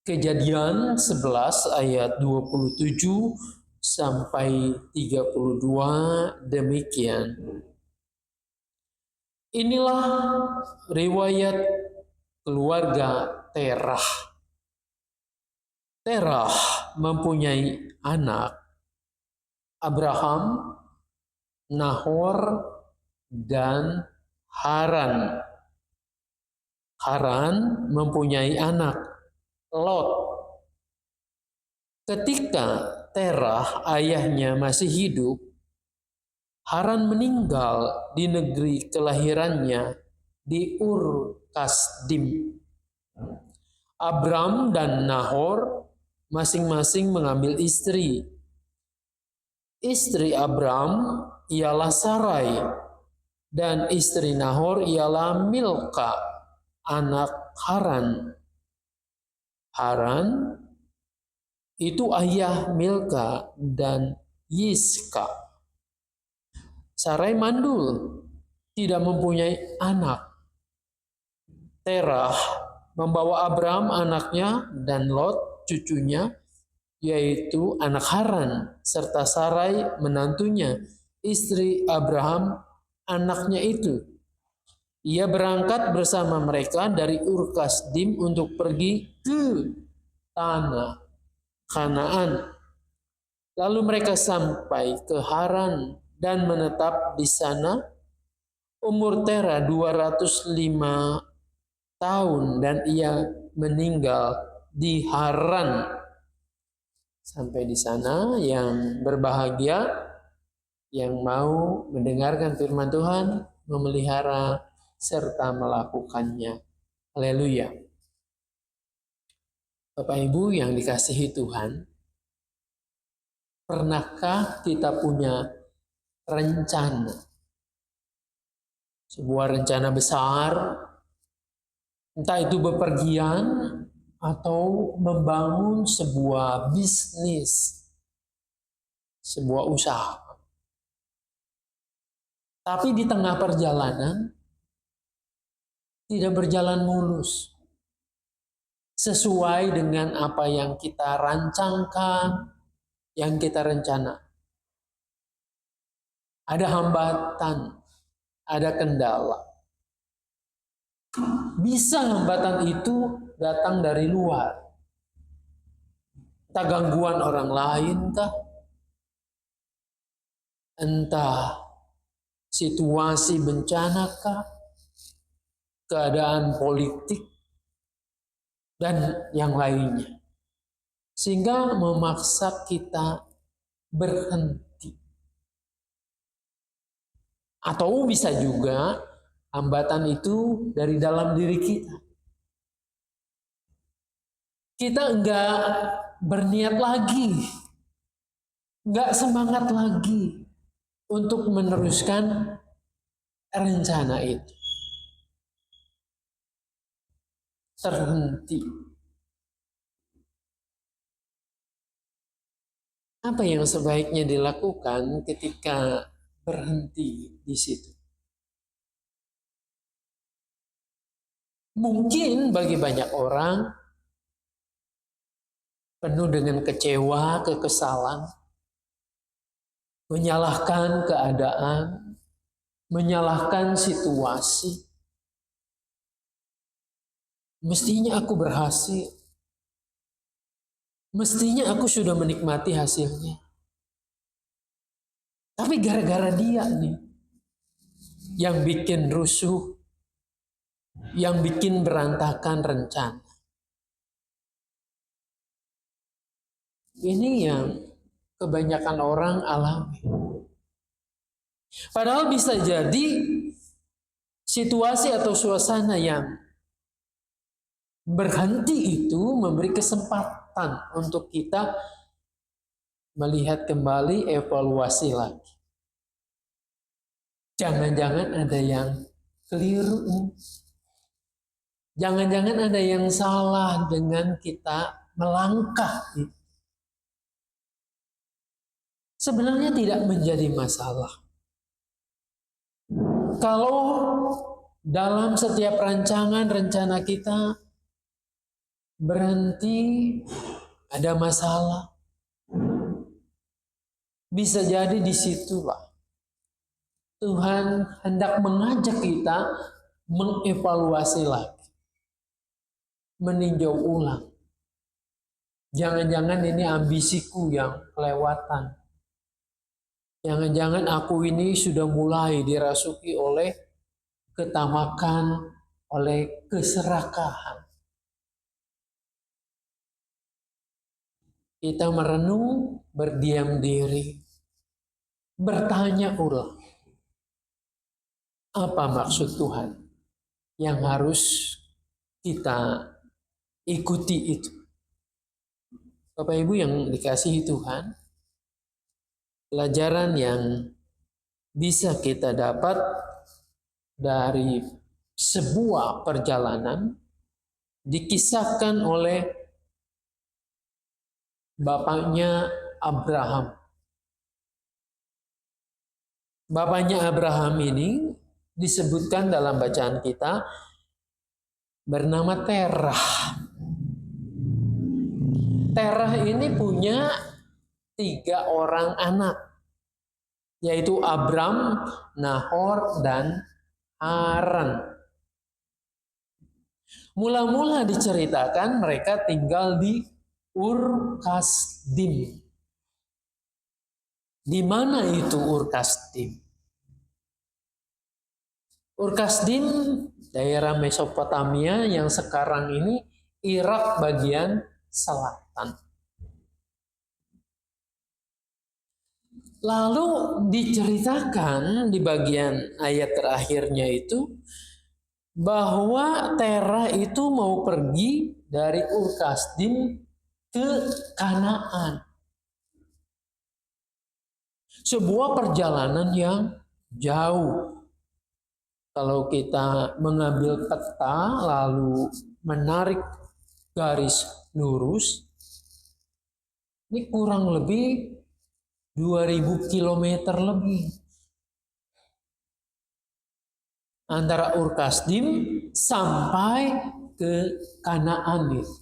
Kejadian 11 ayat 27 sampai 32 demikian. Inilah riwayat keluarga Terah. Terah mempunyai anak Abraham, Nahor, dan Haran. Haran mempunyai anak Lot. Ketika Terah ayahnya masih hidup, Haran meninggal di negeri kelahirannya di Ur Kasdim. Abram dan Nahor masing-masing mengambil istri. Istri Abram ialah Sarai, dan istri Nahor ialah Milka, anak Haran. Haran itu ayah Milka dan Yiska. Sarai mandul, tidak mempunyai anak. Terah membawa Abram anaknya dan Lot cucunya, yaitu anak Haran, serta Sarai menantunya, istri Abraham anaknya itu. Ia berangkat bersama mereka dari Ur Kasdim untuk pergi ke tanah Kanaan. Lalu mereka sampai ke Haran dan menetap di sana. Umur Terah 205 tahun dan ia meninggal di Haran. Sampai di sana yang berbahagia, yang mau mendengarkan firman Tuhan, memelihara serta melakukannya. Haleluya. Bapak Ibu yang dikasihi Tuhan, pernahkah kita punya rencana? Sebuah rencana besar, entah itu bepergian atau membangun sebuah bisnis, sebuah usaha. Tapi di tengah perjalanan tidak berjalan mulus sesuai dengan apa yang kita rancangkan, yang kita rencana. Ada hambatan, ada kendala. Bisa hambatan itu datang dari luar. Entah gangguan orang lain kah? Entah situasi bencana kah? Keadaan politik dan yang lainnya. Sehingga memaksa kita berhenti. Atau bisa juga hambatan itu dari dalam diri kita. Kita enggak berniat lagi, enggak semangat lagi untuk meneruskan rencana itu. Terhenti. Apa yang sebaiknya dilakukan ketika berhenti di situ? Mungkin bagi banyak orang penuh dengan kecewa, kekesalan, menyalahkan keadaan, menyalahkan situasi. Mestinya aku berhasil. Mestinya aku sudah menikmati hasilnya. Tapi gara-gara dia nih, yang bikin rusuh, yang bikin berantakan rencana. Ini yang kebanyakan orang alami. Padahal bisa jadi situasi atau suasana yang berhenti itu memberi kesempatan untuk kita melihat kembali, evaluasi lagi. Jangan-jangan ada yang keliru. Jangan-jangan ada yang salah dengan kita melangkah. Sebenarnya tidak menjadi masalah. Kalau dalam setiap rancangan, rencana kita berhenti, ada masalah. Bisa jadi disitulah Tuhan hendak mengajak kita mengevaluasi lagi, meninjau ulang. Jangan-jangan ini ambisiku yang kelewatan. Jangan-jangan aku ini sudah mulai dirasuki oleh ketamakan, oleh keserakahan. Kita merenung, berdiam diri, bertanya ulang. Apa maksud Tuhan yang harus kita ikuti itu? Bapak Ibu yang dikasihi Tuhan, pelajaran yang bisa kita dapat dari sebuah perjalanan dikisahkan oleh bapaknya Abraham. Bapaknya Abraham ini disebutkan dalam bacaan kita bernama Terah. Terah ini punya 3 orang anak, yaitu Abram, Nahor, dan Haran. Mula-mula diceritakan mereka tinggal di Ur Kasdim. Di mana itu Ur Kasdim? Ur Kasdim daerah Mesopotamia yang sekarang ini Irak bagian selatan. Lalu diceritakan di bagian ayat terakhirnya itu bahwa Terah itu mau pergi dari Ur Kasdim ke Kanaan. Sebuah perjalanan yang jauh. Kalau kita mengambil peta lalu menarik garis lurus, ini kurang lebih 2000 km lebih. Antara Ur Kasdim sampai ke Kanaan itu.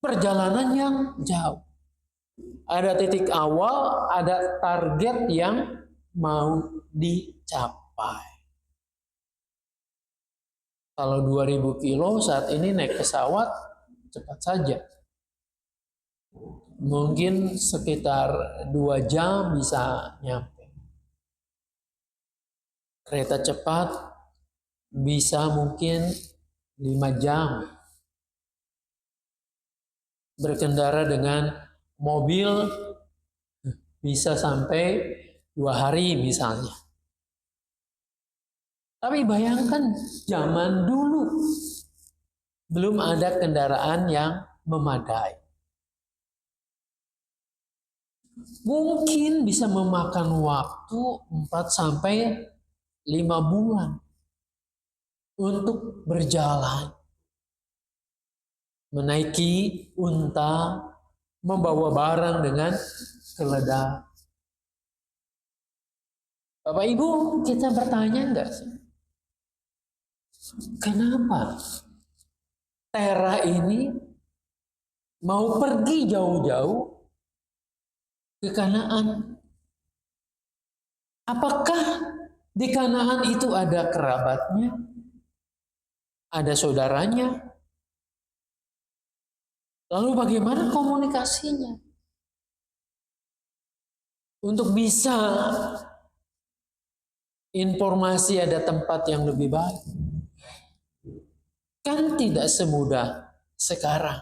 Perjalanan yang jauh. Ada titik awal, ada target yang mau dicapai. Kalau 2000 kilo saat ini naik pesawat cepat saja. Mungkin sekitar 2 jam bisa nyampe. Kereta cepat bisa mungkin 5 jam. Berkendara dengan mobil bisa sampai 2 hari misalnya. Tapi bayangkan zaman dulu belum ada kendaraan yang memadai. Mungkin bisa memakan waktu 4 sampai 5 bulan untuk berjalan. Menaiki unta, membawa barang dengan keledai. Bapak Ibu, kita bertanya enggak sih? Kenapa Terah ini mau pergi jauh-jauh ke Kanaan? Apakah di Kanaan itu ada kerabatnya? Ada saudaranya? Lalu bagaimana komunikasinya? Untuk bisa informasi ada tempat yang lebih baik. Kan tidak semudah sekarang.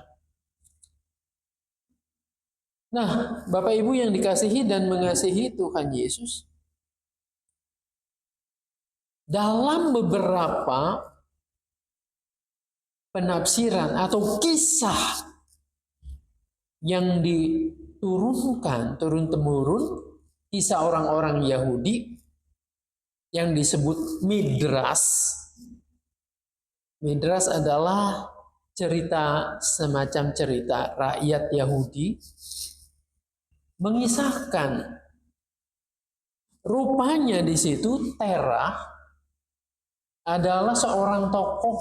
Nah, Bapak Ibu yang dikasihi dan mengasihi Tuhan Yesus, dalam beberapa penafsiran atau kisah yang diturunkan turun-temurun, kisah orang-orang Yahudi yang disebut Midras. Midras adalah cerita, semacam cerita rakyat Yahudi mengisahkan rupanya di situ Terah adalah seorang tokoh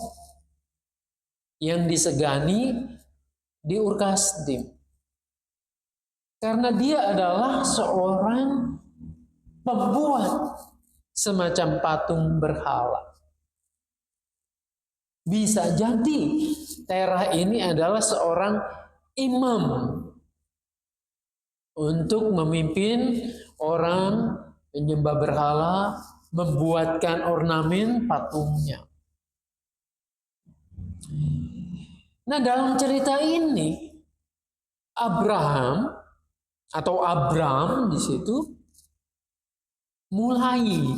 yang disegani di Ur Kasdim. Karena dia adalah seorang pembuat semacam patung berhala. Bisa jadi Terah ini adalah seorang imam untuk memimpin orang penyembah berhala, membuatkan ornamen patungnya. Nah, dalam cerita ini Abraham atau Abram di situ mulai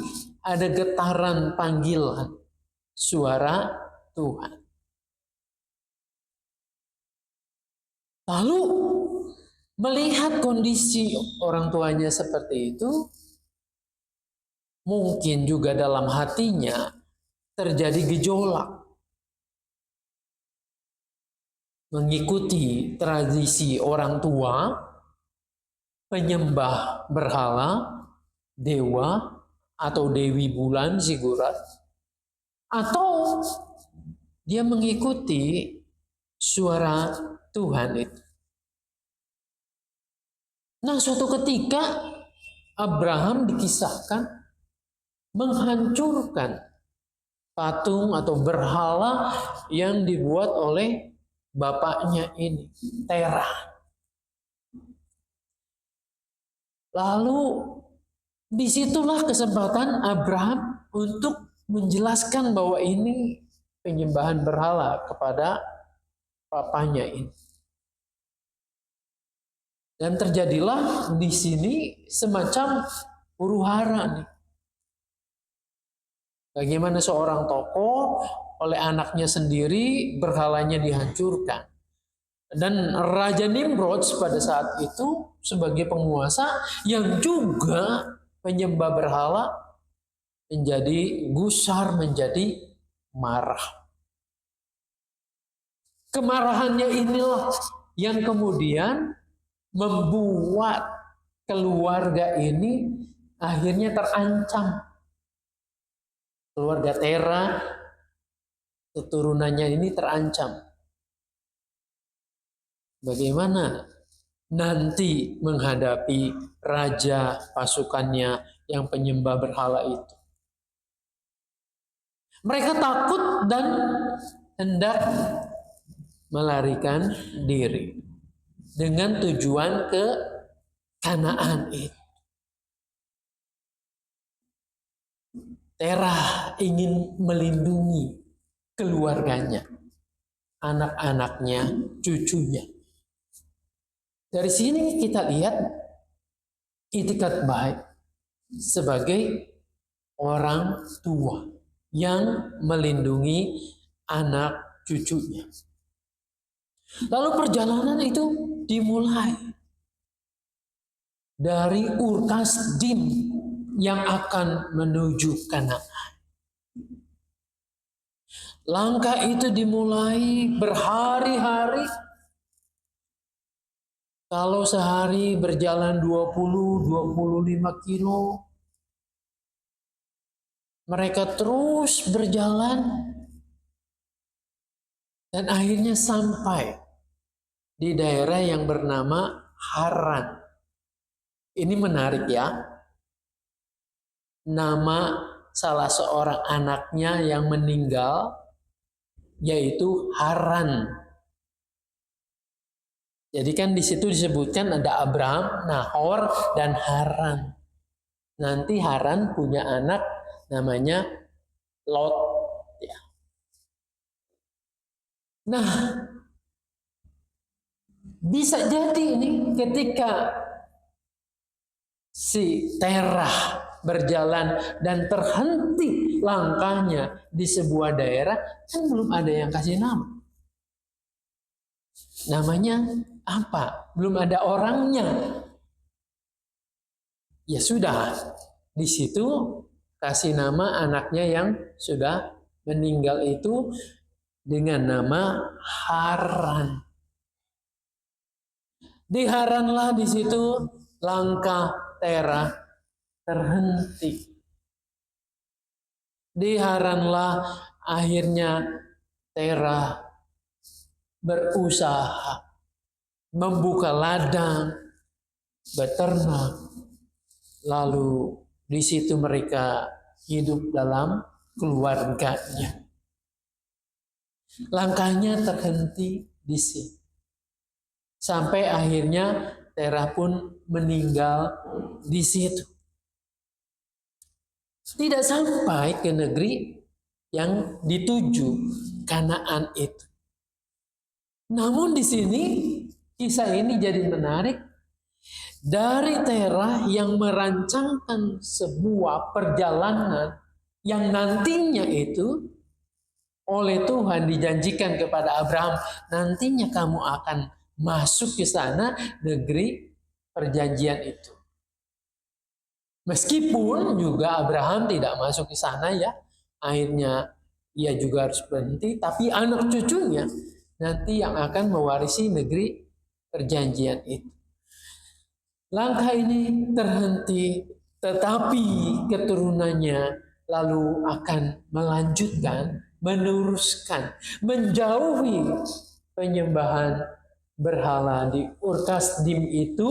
ada getaran panggilan suara Tuhan. Lalu melihat kondisi orang tuanya seperti itu, mungkin juga dalam hatinya terjadi gejolak. Mengikuti tradisi orang tua, penyembah berhala, dewa, atau dewi bulan zigurat, atau dia mengikuti suara Tuhan itu. Nah, suatu ketika Abraham dikisahkan menghancurkan patung atau berhala yang dibuat oleh bapaknya ini, Terah. Lalu disitulah kesempatan Abraham untuk menjelaskan bahwa ini penyembahan berhala kepada papanya ini. Dan terjadilah di sini semacam huru-hara nih. Bagaimana seorang tokoh oleh anaknya sendiri berhalanya dihancurkan. Dan Raja Nimrod pada saat itu sebagai penguasa yang juga penyembah berhala menjadi gusar, menjadi marah. Kemarahannya inilah yang kemudian membuat keluarga ini akhirnya terancam. Keluarga Terah, keturunannya ini terancam. Bagaimana nanti menghadapi raja pasukannya yang penyembah berhala itu? Mereka takut dan hendak melarikan diri dengan tujuan ke Kanaan itu. Terah ingin melindungi keluarganya, anak-anaknya, cucunya. Dari sini kita lihat itikat baik sebagai orang tua yang melindungi anak cucunya. Lalu perjalanan itu dimulai dari Ur Kasdim yang akan menuju Kanaan. Langkah itu dimulai berhari-hari. Kalau sehari berjalan 20-25 kilo, mereka terus berjalan dan akhirnya sampai di daerah yang bernama Haran. Ini menarik ya. Nama salah seorang anaknya yang meninggal yaitu Haran. Jadi kan di situ disebutkan ada Abraham, Nahor, dan Haran. Nanti Haran punya anak namanya Lot. Ya. Nah, bisa jadi ini ketika si Terah berjalan dan terhenti langkahnya di sebuah daerah, kan belum ada yang kasih nama. Namanya apa? Belum ada orangnya. Ya sudah, di situ kasih nama anaknya yang sudah meninggal itu dengan nama Haran. Di Haranlah di situ langkah Terah terhenti. Di Haranlah akhirnya Terah berusaha, membuka ladang, beternak, lalu di situ mereka hidup dalam keluarganya. Langkahnya terhenti di sini. Sampai akhirnya Terah pun meninggal di situ. Tidak sampai ke negeri yang dituju, Kanaan itu. Namun di sini kisah ini jadi menarik. Dari Terah yang merancangkan sebuah perjalanan yang nantinya itu oleh Tuhan dijanjikan kepada Abraham, nantinya kamu akan masuk ke sana, negeri perjanjian itu. Meskipun juga Abraham tidak masuk ke sana ya, akhirnya ia juga harus berhenti, tapi anak cucunya nanti yang akan mewarisi negeri perjanjian itu. Langkah ini terhenti, tetapi keturunannya lalu akan melanjutkan, meneruskan, menjauhi penyembahan berhala di Ur Kasdim itu,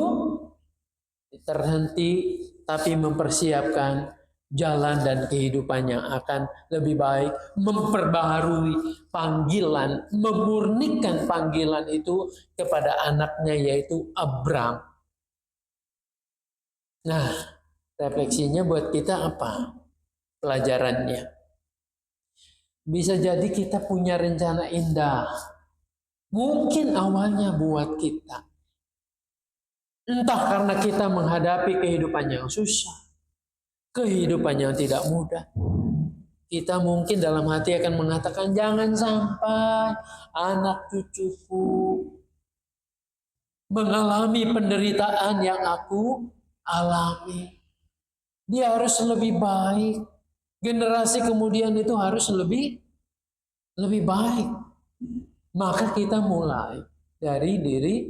terhenti tapi mempersiapkan jalan dan kehidupan yang akan lebih baik, memperbaharui panggilan, memurnikan panggilan itu kepada anaknya yaitu Abram. Nah, refleksinya buat kita apa? Pelajarannya. Bisa jadi kita punya rencana indah. Mungkin awalnya buat kita. Entah karena kita menghadapi kehidupan yang susah, kehidupan yang tidak mudah. Kita mungkin dalam hati akan mengatakan, jangan sampai anak cucuku mengalami penderitaan yang aku alami. Dia harus lebih baik. Generasi kemudian itu harus lebih baik. Maka kita mulai dari diri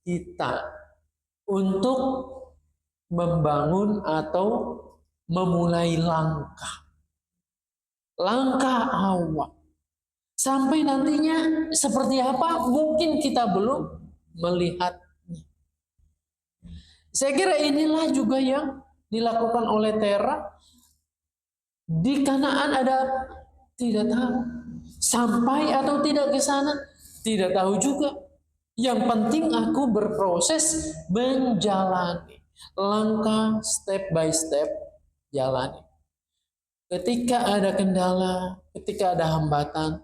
kita untuk membangun atau memulai langkah awal. Sampai nantinya seperti apa mungkin kita belum melihatnya. Saya kira inilah juga yang dilakukan oleh Terah. Di Kanaan ada, tidak tahu. Sampai atau tidak ke sana, tidak tahu juga. Yang penting aku berproses menjalani. Langkah step by step jalani. Ketika ada kendala, ketika ada hambatan,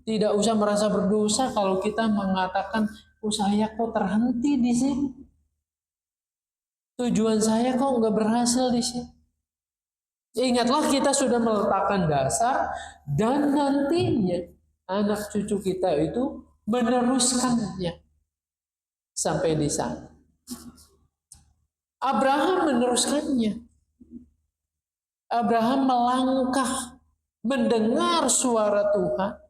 tidak usah merasa berdosa kalau kita mengatakan, saya kok terhenti di sini. Tujuan saya kok nggak berhasil di sini. Ingatlah kita sudah meletakkan dasar dan nantinya anak cucu kita itu meneruskannya sampai di sana. Abraham meneruskannya. Abraham melangkah mendengar suara Tuhan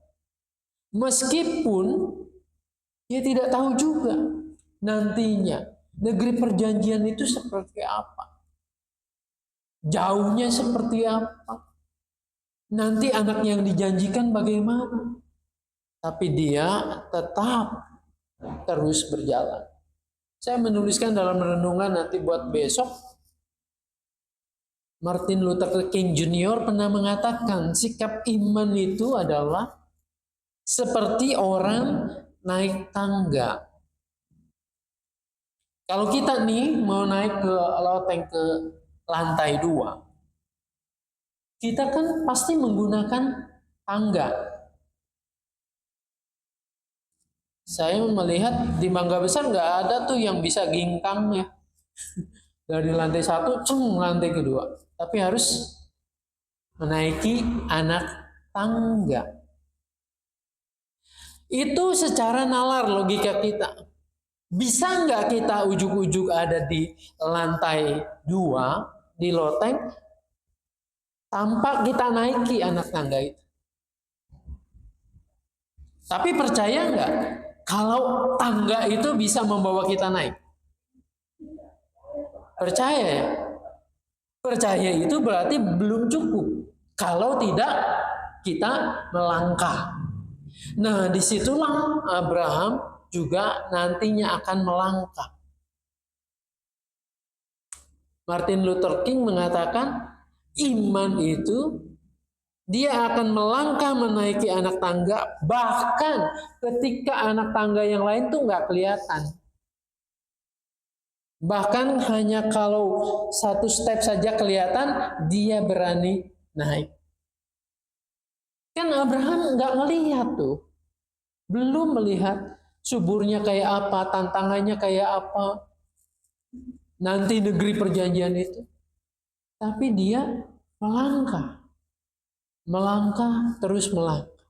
meskipun dia tidak tahu juga nantinya negeri perjanjian itu seperti apa. Jauhnya seperti apa? Nanti anak yang dijanjikan bagaimana? Tapi dia tetap terus berjalan. Saya menuliskan dalam renungan nanti buat besok. Martin Luther King Jr. pernah mengatakan sikap iman itu adalah seperti orang naik tangga. Kalau kita nih mau naik ke loteng ke lantai 2, kita kan pasti menggunakan tangga. Saya melihat di Mangga Besar nggak ada tuh yang bisa ginkang ya. Dari lantai 1, lantai kedua. Tapi harus menaiki anak tangga. Itu secara nalar logika kita. Bisa nggak kita ujuk-ujuk ada di lantai 2, di loteng, tanpa kita naiki anak tangga itu? Tapi percaya nggak kalau tangga itu bisa membawa kita naik? Percaya ya? Percaya itu berarti belum cukup kalau tidak kita melangkah. Nah, disitulah Abraham juga nantinya akan melangkah. Martin Luther King mengatakan iman itu dia akan melangkah menaiki anak tangga, bahkan ketika anak tangga yang lain tuh nggak kelihatan. Bahkan hanya kalau satu step saja kelihatan, dia berani naik. Kan Abraham nggak melihat tuh, belum melihat suburnya kayak apa, tantangannya kayak apa, nanti negeri perjanjian itu. Tapi dia melangkah, terus melangkah.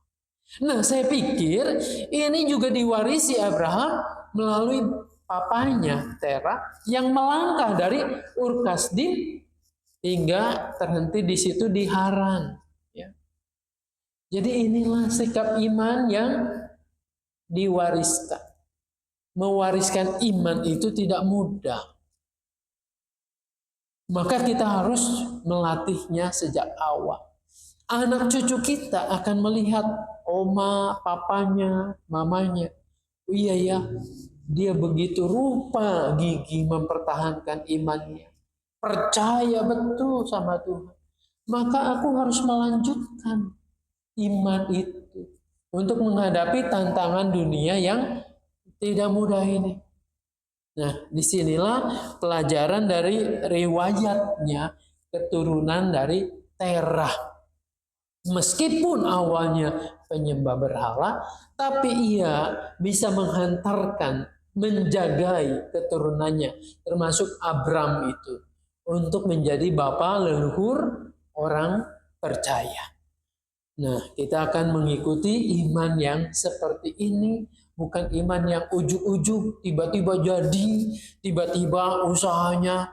Nah, saya pikir ini juga diwarisi Abraham melalui papanya Terah yang melangkah dari Ur Kasdim hingga terhenti di situ di Haran. Ya. Jadi inilah sikap iman yang diwariskan. Mewariskan iman itu tidak mudah. Maka kita harus melatihnya sejak awal. Anak cucu kita akan melihat oma, papanya, mamanya. Oh iya ya, dia begitu rupa gigih mempertahankan imannya. Percaya betul sama Tuhan. Maka aku harus melanjutkan iman itu untuk menghadapi tantangan dunia yang tidak mudah ini. Nah, disinilah pelajaran dari riwayatnya keturunan dari Terah. Meskipun awalnya penyembah berhala, tapi ia bisa menghantarkan, menjagai keturunannya, termasuk Abram itu, untuk menjadi bapa leluhur orang percaya. Nah, kita akan mengikuti iman yang seperti ini, bukan iman yang ujuk-ujuk, tiba-tiba jadi, tiba-tiba usahanya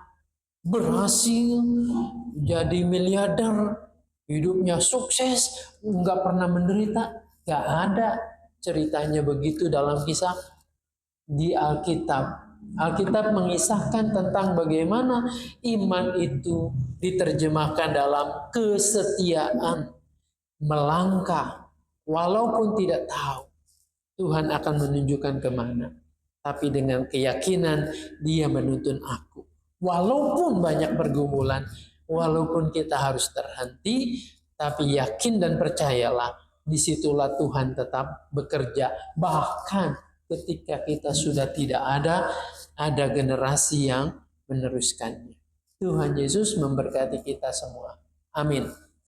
berhasil, jadi miliarder, hidupnya sukses, nggak pernah menderita. Nggak ada ceritanya begitu dalam kisah di Alkitab. Alkitab mengisahkan tentang bagaimana iman itu diterjemahkan dalam kesetiaan, melangkah, walaupun tidak tahu Tuhan akan menunjukkan kemana. Tapi dengan keyakinan dia menuntun aku. Walaupun banyak pergumulan, walaupun kita harus terhenti, tapi yakin dan percayalah, disitulah Tuhan tetap bekerja. Bahkan ketika kita sudah tidak ada generasi yang meneruskannya. Tuhan Yesus memberkati kita semua. Amin.